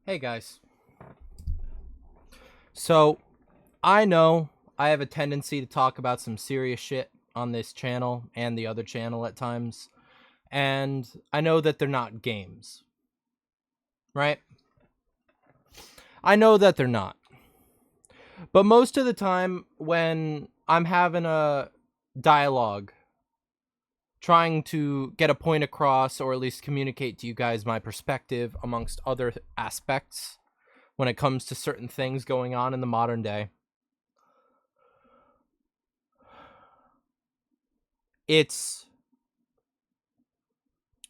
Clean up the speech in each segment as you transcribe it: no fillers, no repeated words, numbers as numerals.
Hey guys. So, I know I have a tendency to talk about some serious shit on this channel and the other channel at times, and I know that they're not games, right? I know that they're not. But most of the time when I'm having a dialogue trying to get a point across or at least communicate to you guys my perspective amongst other aspects when it comes to certain things going on in the modern day, it's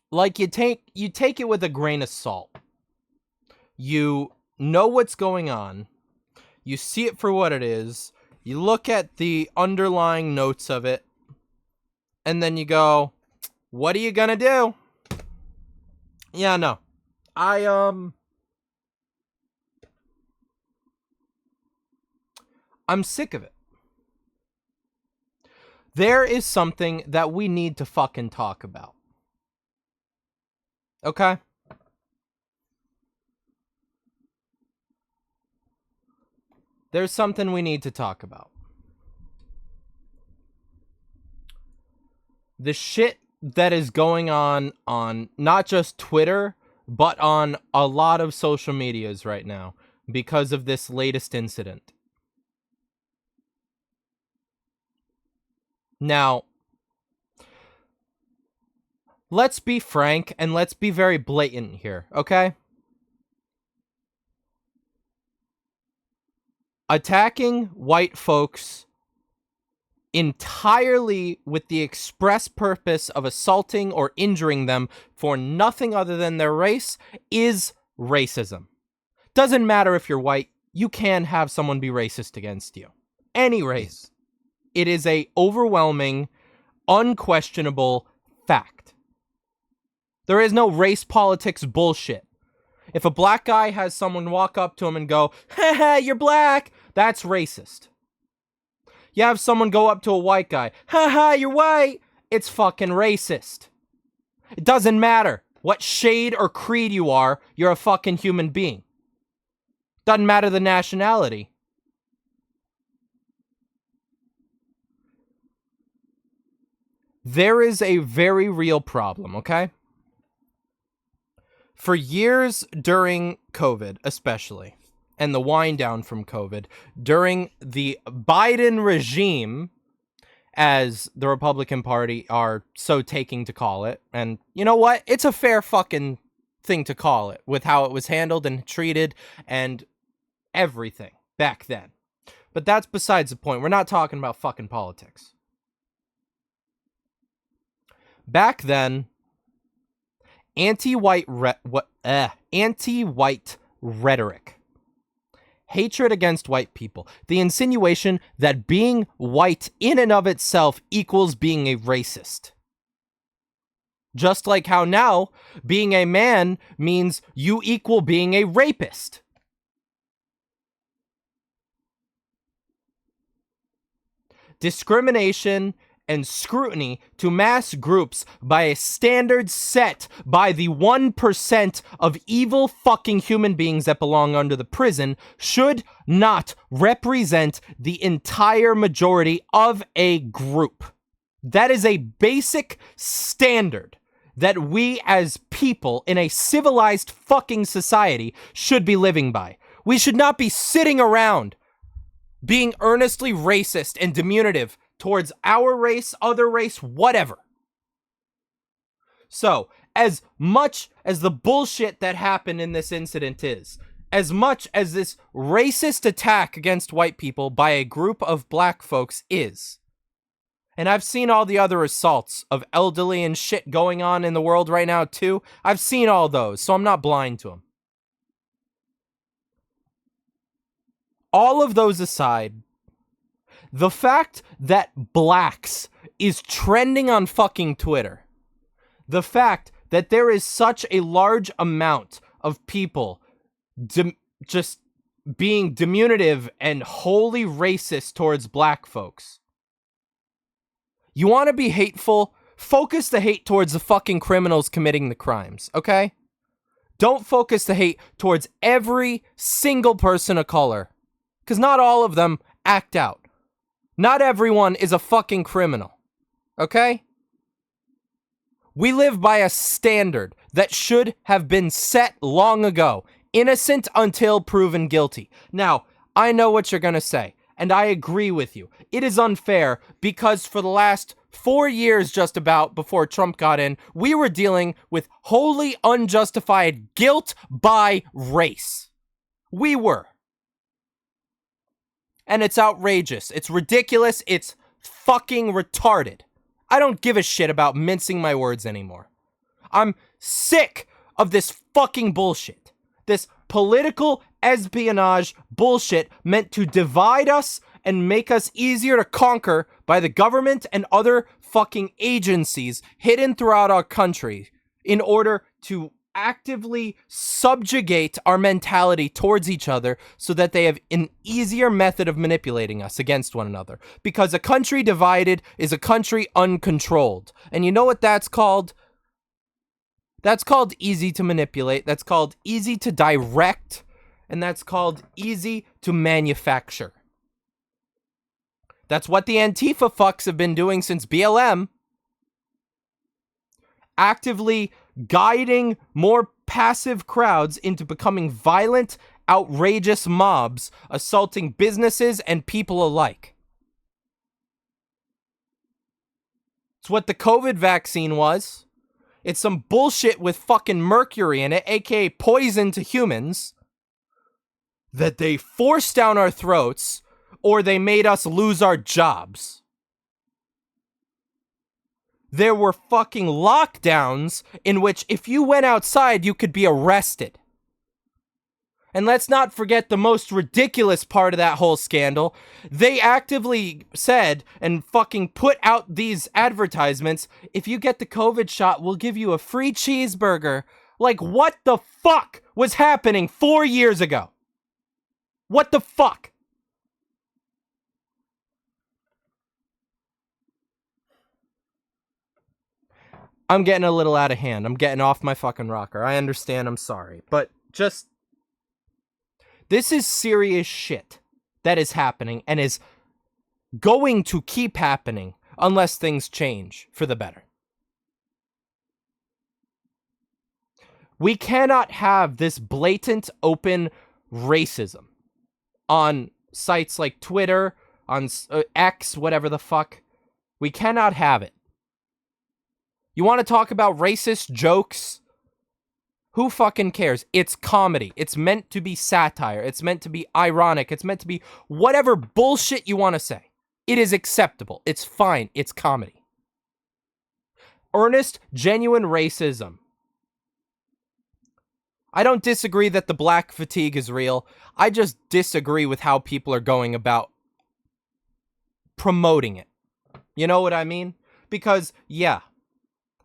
like you take it with a grain of salt. You know what's going on. You see it for what it is. You look at the underlying notes of it, and then you go, "What are you gonna do?" Yeah, no. I I'm sick of it. There is something that we need to fucking talk about. Okay? There's something we need to talk about. The shit that is going on not just Twitter, but on a lot of social medias right now because of this latest incident. Now, let's be frank and let's be very blatant here, okay? Attacking white folks entirely with the express purpose of assaulting or injuring them for nothing other than their race is racism. Doesn't matter if you're white, you can have someone be racist against you. Any race. It is a overwhelming, unquestionable fact. There is no race politics bullshit. If a black guy has someone walk up to him and go, "Haha, you're black," that's racist. You have someone go up to a white guy, "Haha, you're white," it's fucking racist. It doesn't matter what shade or creed you are, you're a fucking human being. Doesn't matter the nationality. There is a very real problem, okay? For years during COVID, especially, and the wind down from COVID, during the Biden regime, as the Republican Party are so taking to call it, and you know what? It's a fair fucking thing to call it with how it was handled and treated and everything back then. But that's besides the point. We're not talking about fucking politics. Back then, anti-white rhetoric, hatred against white people, the insinuation that being white in and of itself equals being a racist. Just like how now being a man means you equal being a rapist. Discrimination and scrutiny to mass groups by a standard set by the 1% of evil fucking human beings that belong under the prison should not represent the entire majority of a group. That is a basic standard that we as people in a civilized fucking society should be living by. We should not be sitting around being earnestly racist and diminutive towards our race, other race, whatever. So, as much as the bullshit that happened in this incident is, as much as this racist attack against white people by a group of black folks is, and I've seen all the other assaults of elderly and shit going on in the world right now too. I've seen all those, so I'm not blind to them. All of those aside, the fact that blacks is trending on fucking Twitter, the fact that there is such a large amount of people just being diminutive and wholly racist towards black folks. You want to be hateful? Focus the hate towards the fucking criminals committing the crimes, okay? Don't focus the hate towards every single person of color. Because not all of them act out. Not everyone is a fucking criminal. Okay? We live by a standard that should have been set long ago. Innocent until proven guilty. Now, I know what you're going to say, and I agree with you. It is unfair because for the last 4 years just about before Trump got in, we were dealing with wholly unjustified guilt by race. We were. And it's outrageous. It's ridiculous. It's fucking retarded. I don't give a shit about mincing my words anymore. I'm sick of this fucking bullshit. This political espionage bullshit meant to divide us and make us easier to conquer by the government and other fucking agencies hidden throughout our country in order to actively subjugate our mentality towards each other so that they have an easier method of manipulating us against one another. Because a country divided is a country uncontrolled. And you know what that's called? That's called easy to manipulate. That's called easy to direct. And that's called easy to manufacture. That's what the Antifa fucks have been doing since BLM. Actively guiding more passive crowds into becoming violent, outrageous mobs, assaulting businesses and people alike. It's what the COVID vaccine was. It's some bullshit with fucking mercury in it, aka poison to humans, that they forced down our throats, or they made us lose our jobs. There were fucking lockdowns in which if you went outside, you could be arrested. And let's not forget the most ridiculous part of that whole scandal. They actively said and fucking put out these advertisements, if you get the COVID shot, we'll give you a free cheeseburger. Like, what the fuck was happening 4 years ago? What the fuck? I'm getting a little out of hand. I'm getting off my fucking rocker. I understand. I'm sorry. But just... this is serious shit that is happening and is going to keep happening unless things change for the better. We cannot have this blatant, open racism on sites like Twitter, on X, whatever the fuck. We cannot have it. You want to talk about racist jokes? Who fucking cares? It's comedy. It's meant to be satire. It's meant to be ironic. It's meant to be whatever bullshit you want to say. It is acceptable. It's fine. It's comedy. Earnest, genuine racism. I don't disagree that the black fatigue is real. I just disagree with how people are going about promoting it. You know what I mean? Because, yeah,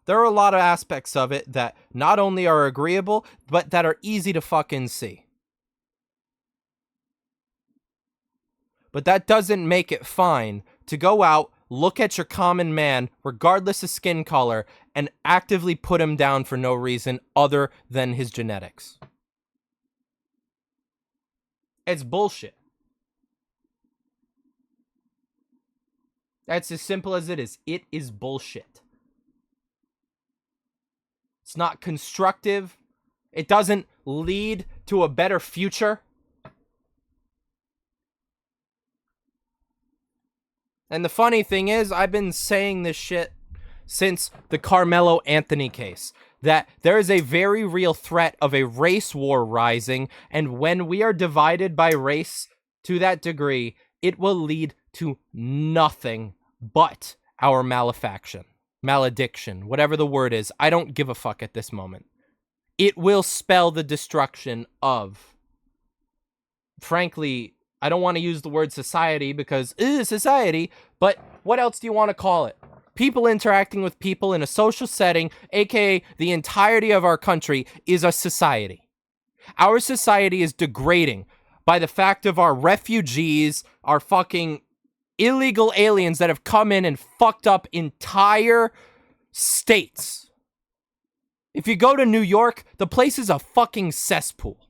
there are a lot of aspects of it that not only are agreeable, but that are easy to fucking see. But that doesn't make it fine to go out, look at your common man, regardless of skin color, and actively put him down for no reason other than his genetics. It's bullshit. That's as simple as it is. It is bullshit. It's not constructive. It doesn't lead to a better future. And the funny thing is, I've been saying this shit since the Carmelo Anthony case, that there is a very real threat of a race war rising, and when we are divided by race to that degree, it will lead to nothing but our malediction, whatever the word is. I don't give a fuck at this moment. It will spell the destruction of, frankly, I don't want to use the word society because society, but what else do you want to call it? People interacting with people in a social setting, aka the entirety of our country, is a society. Our society is degrading by the fact of our refugees, our fucking illegal aliens that have come in and fucked up entire states. If you go to New York, the place is a fucking cesspool.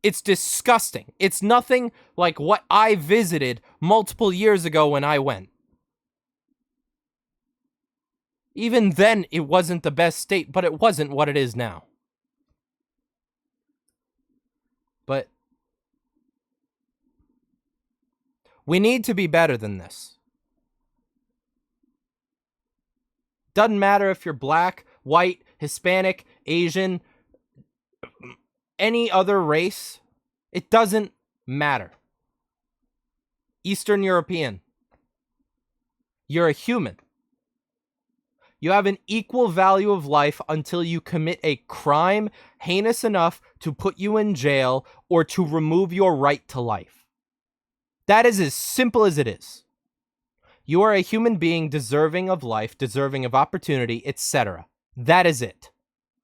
It's disgusting. It's nothing like what I visited multiple years ago when I went. Even then, it wasn't the best state, but it wasn't what it is now. But we need to be better than this. Doesn't matter if you're black, white, Hispanic, Asian, any other race. It doesn't matter. Eastern European. You're a human. You have an equal value of life until you commit a crime heinous enough to put you in jail or to remove your right to life. That is as simple as it is. You are a human being deserving of life, deserving of opportunity, etc. That is it.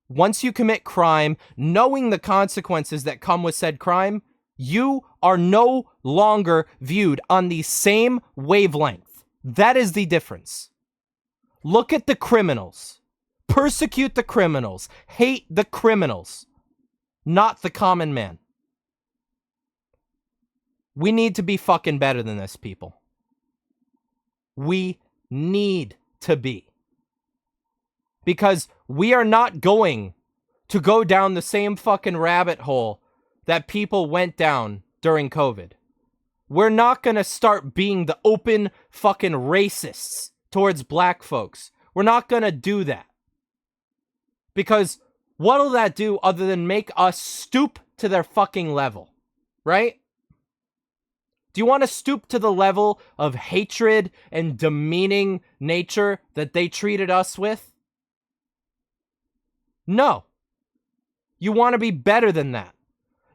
Once you commit crime, knowing the consequences that come with said crime, you are no longer viewed on the same wavelength. That is the difference. Look at the criminals. Persecute the criminals. Hate the criminals. Not the common man. We need to be fucking better than this, people. We need to be. Because we are not going to go down the same fucking rabbit hole that people went down during COVID. We're not going to start being the open fucking racists towards black folks. We're not going to do that. Because what'll that do other than make us stoop to their fucking level? Right? Do you want to stoop to the level of hatred and demeaning nature that they treated us with? No. You want to be better than that.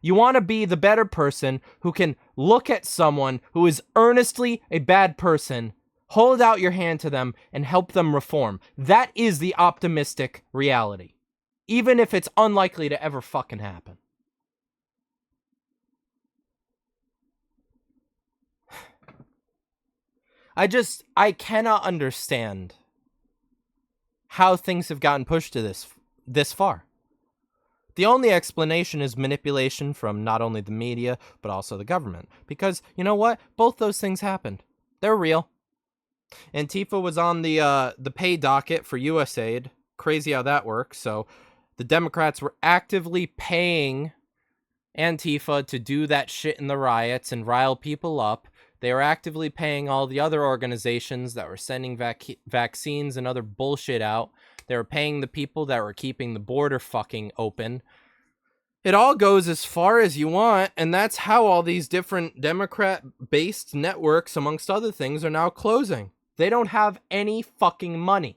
You want to be the better person who can look at someone who is earnestly a bad person, hold out your hand to them, and help them reform. That is the optimistic reality. Even if it's unlikely to ever fucking happen. I cannot understand how things have gotten pushed to this far. The only explanation is manipulation from not only the media, but also the government. Because, you know what? Both those things happened. They're real. Antifa was on the pay docket for USAID. Crazy how that works. So the Democrats were actively paying Antifa to do that shit in the riots and rile people up. They were actively paying all the other organizations that were sending vaccines and other bullshit out. They were paying the people that were keeping the border fucking open. It all goes as far as you want, and that's how all these different Democrat-based networks, amongst other things, are now closing. They don't have any fucking money.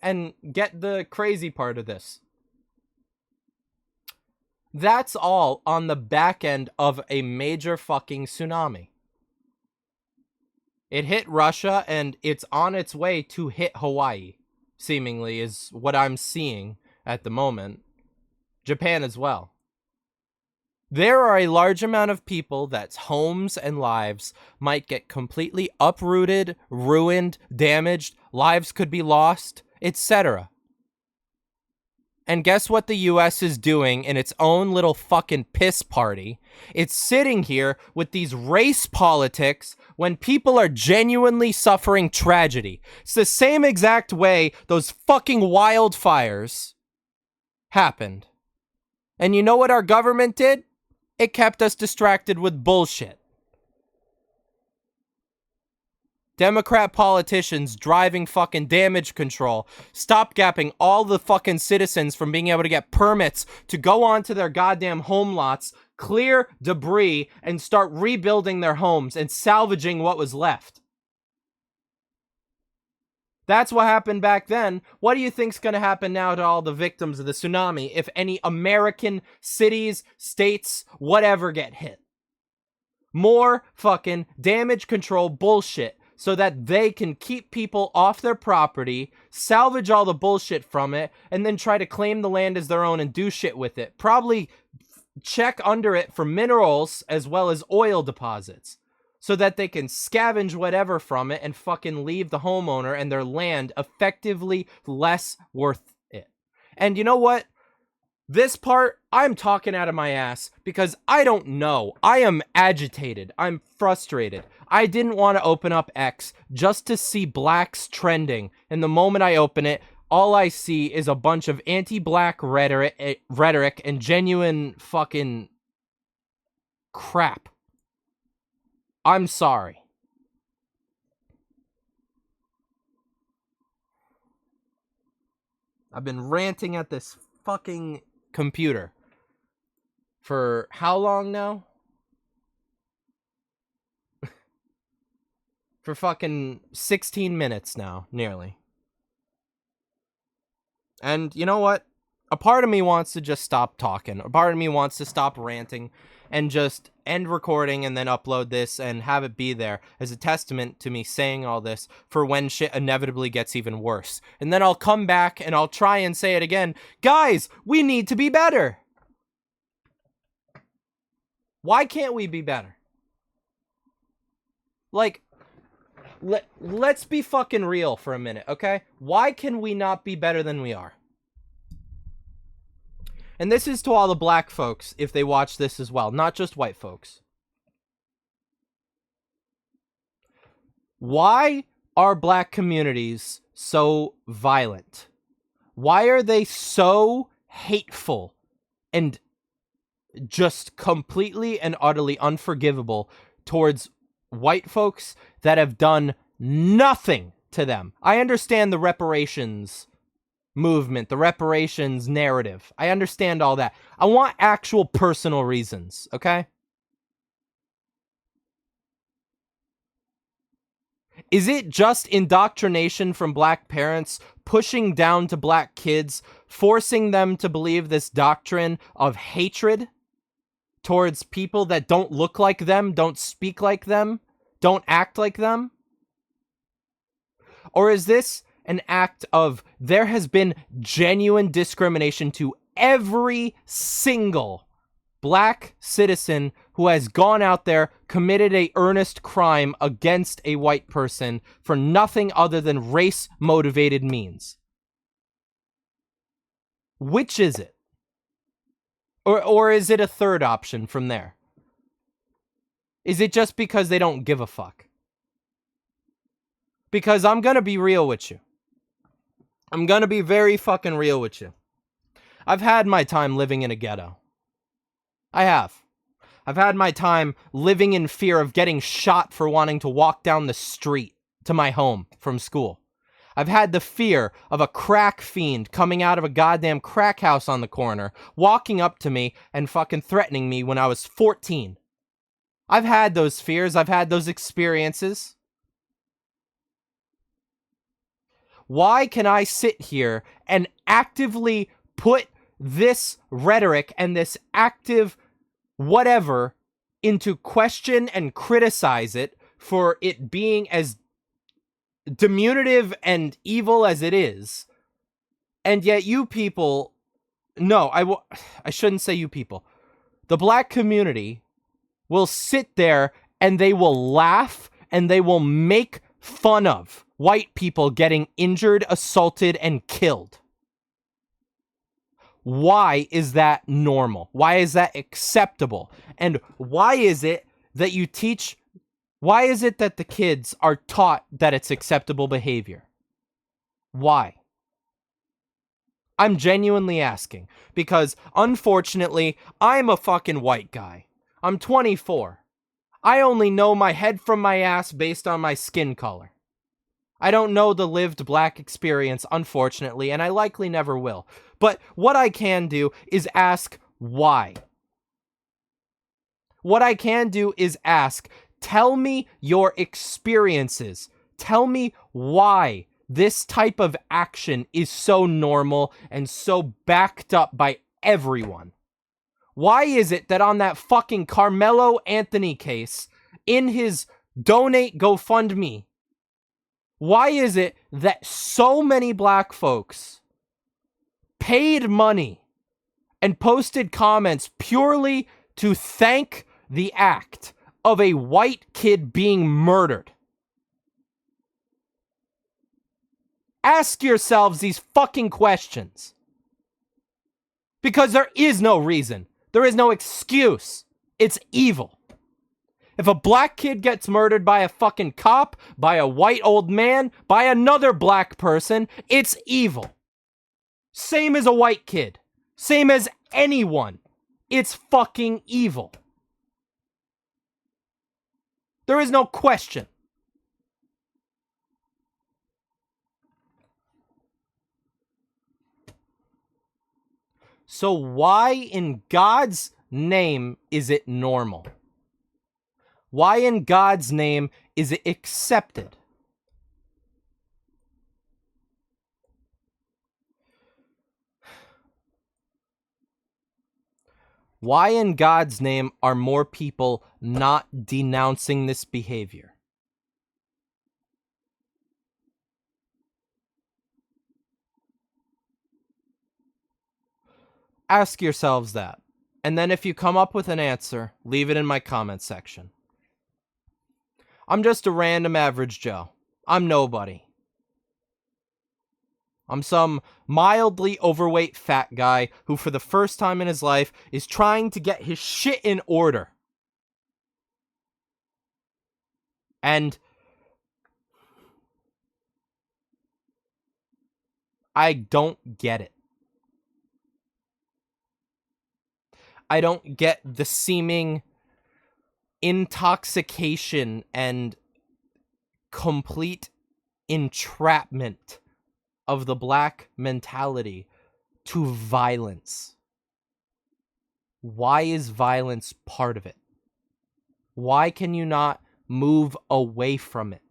And get the crazy part of this. That's all on the back end of a major fucking tsunami. It hit Russia and it's on its way to hit Hawaii, seemingly, is what I'm seeing at the moment. Japan as well. There are a large amount of people that's homes and lives might get completely uprooted, ruined, damaged, lives could be lost, etc. And guess what the US is doing in its own little fucking piss party? It's sitting here with these race politics when people are genuinely suffering tragedy. It's the same exact way those fucking wildfires happened. And you know what our government did? It kept us distracted with bullshit. Democrat politicians driving fucking damage control, stopgapping all the fucking citizens from being able to get permits to go onto their goddamn home lots, clear debris, and start rebuilding their homes and salvaging what was left. That's what happened back then. What do you think's going to happen now to all the victims of the tsunami if any American cities, states, whatever get hit? More fucking damage control bullshit so that they can keep people off their property, salvage all the bullshit from it, and then try to claim the land as their own and do shit with it. Probably check under it for minerals as well as oil deposits so that they can scavenge whatever from it and fucking leave the homeowner and their land effectively less worth it. And you know what? This part, I'm talking out of my ass because I don't know. I am agitated. I'm frustrated. I didn't want to open up X just to see blacks trending. And the moment I open it, all I see is a bunch of anti-black rhetoric and genuine fucking crap. I'm sorry. I've been ranting at this fucking computer for how long now? For fucking 16 minutes now, nearly. And you know what? A part of me wants to just stop talking. A part of me wants to stop ranting and just end recording and then upload this and have it be there as a testament to me saying all this for when shit inevitably gets even worse. And then I'll come back and I'll try and say it again. Guys, we need to be better. Why can't we be better? Like, let's be fucking real for a minute, okay? Why can we not be better than we are? And this is to all the black folks, if they watch this as well, not just white folks. Why are black communities so violent? Why are they so hateful and just completely and utterly unforgivable towards white folks that have done nothing to them? I understand the reparations movement, the reparations narrative. I understand all that. I want actual personal reasons, okay? Is it just indoctrination from black parents pushing down to black kids, forcing them to believe this doctrine of hatred towards people that don't look like them, don't speak like them, don't act like them? Or is this an act of there has been genuine discrimination to every single black citizen who has gone out there, committed a earnest crime against a white person for nothing other than race-motivated means? Which is it? Or is it a third option from there? Is it just because they don't give a fuck? Because I'm gonna be real with you. I'm gonna be very fucking real with you. I've had my time living in a ghetto. I have. I've had my time living in fear of getting shot for wanting to walk down the street to my home from school. I've had the fear of a crack fiend coming out of a goddamn crack house on the corner, walking up to me and fucking threatening me when I was 14. I've had those fears. I've had those experiences. Why can I sit here and actively put this rhetoric and this active whatever into question and criticize it for it being as diminutive and evil as it is, and yet you people, no, I shouldn't say you people, the black community will sit there and they will laugh and they will make fun of white people getting injured, assaulted, and killed? Why is that normal? Why is that acceptable? And why is it that you teach, why is it that the kids are taught that it's acceptable behavior? Why? I'm genuinely asking, because unfortunately, I'm a fucking white guy. I'm 24. I only know my head from my ass based on my skin color. I don't know the lived black experience, unfortunately, and I likely never will. But what I can do is ask why. What I can do is ask, tell me your experiences. Tell me why this type of action is so normal and so backed up by everyone. Why is it that on that fucking Carmelo Anthony case, in his donate GoFundMe, why is it that so many black folks paid money and posted comments purely to thank the act of a white kid being murdered. Ask yourselves these fucking questions. Because there is no reason. There is no excuse. It's evil. If a black kid gets murdered by a fucking cop, by a white old man, by another black person, it's evil. Same as a white kid. Same as anyone. It's fucking evil. There is no question. So why in God's name is it normal? Why in God's name is it accepted? Why in God's name are more people not denouncing this behavior? Ask yourselves that. And then if you come up with an answer, leave it in my comment section. I'm just a random average Joe. I'm nobody. I'm some mildly overweight fat guy who for the first time in his life is trying to get his shit in order. And I don't get it. I don't get the seeming intoxication and complete entrapment of the black mentality to violence. Why is violence part of it? Why can you not move away from it?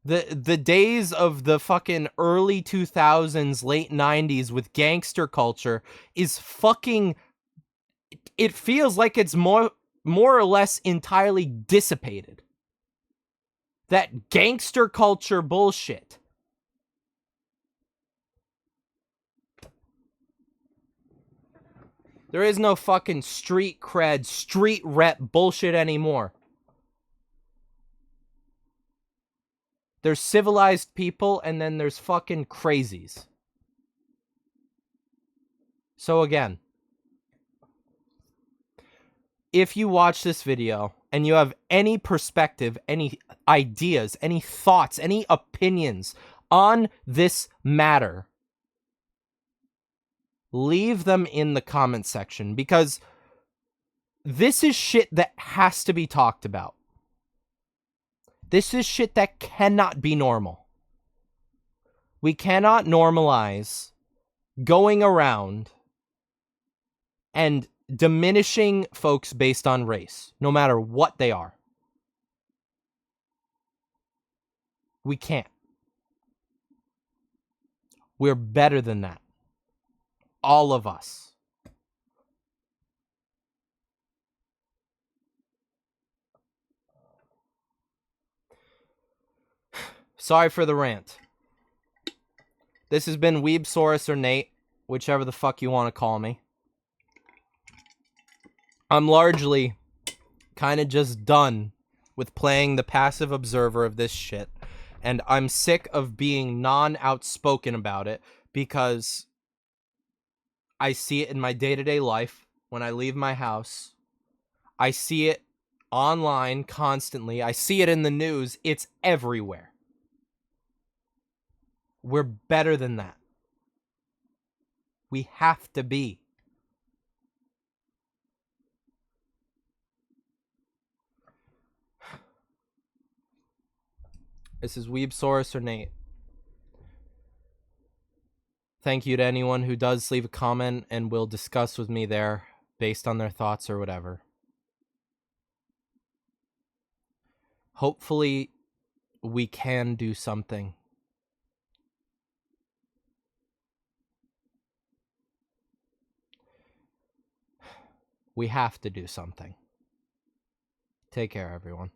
The days of the fucking early 2000s, late 90s with gangster culture is fucking... It feels like it's more or less entirely dissipated. That gangster culture bullshit. There is no fucking street cred, street rep bullshit anymore. There's civilized people, and then there's fucking crazies. So again, if you watch this video and you have any perspective, any ideas, any thoughts, any opinions on this matter, leave them in the comment section, because this is shit that has to be talked about. This is shit that cannot be normal. We cannot normalize going around and diminishing folks based on race, no matter what they are. We can't. We're better than that. All of us. Sorry for the rant. This has been Weebsaurus or Nate, whichever the fuck you want to call me. I'm largely kind of just done with playing the passive observer of this shit, and I'm sick of being non-outspoken about it, because I see it in my day-to-day life when I leave my house. I see it online constantly. I see it in the news. It's everywhere. We're better than that. We have to be. This is Weebsaurus or Nate. Thank you to anyone who does leave a comment and will discuss with me there based on their thoughts or whatever. Hopefully, we can do something. We have to do something. Take care, everyone.